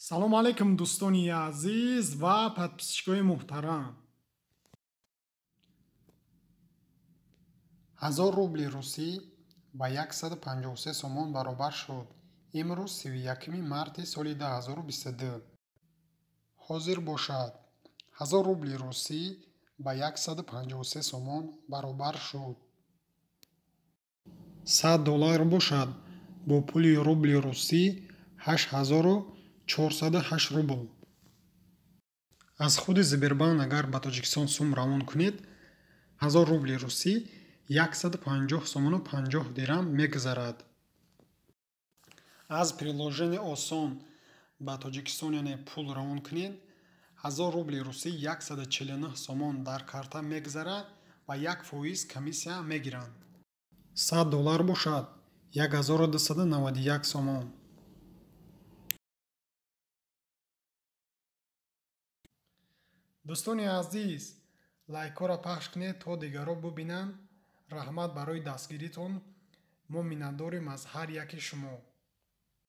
салом алейкум дӯстони азиз ва подписчикои муҳтарам. 1000 рубли русӣ ба 153 сомон баробар шуд. имрӯз 31 марти соли 2022. ҳозир бошад. 1000 рубли русӣ ба 153 сомон баробар шуд. 100 доллар бошад. бо пули рубли русӣ 8408 рубл. аз худи Сбербанк агар ба Тоҷикистон сум равон кунед, 1000 рубли русӣ 150 сомону 50 дирам мегузарад. аз приложение осон ба Тоҷикистон яъне пул равон кунед, 1000 рубли русӣ 149 сомон дар карта мегузарад ва 1% комиссия мегиранд. 100 доллар бошад 1291 сомон. дӯстони азиз, лайкҳоро пахш кунед то дигарҳо бубинанд. раҳмат барои дастгиритон. мо миннатдорим аз ҳар яки шумо.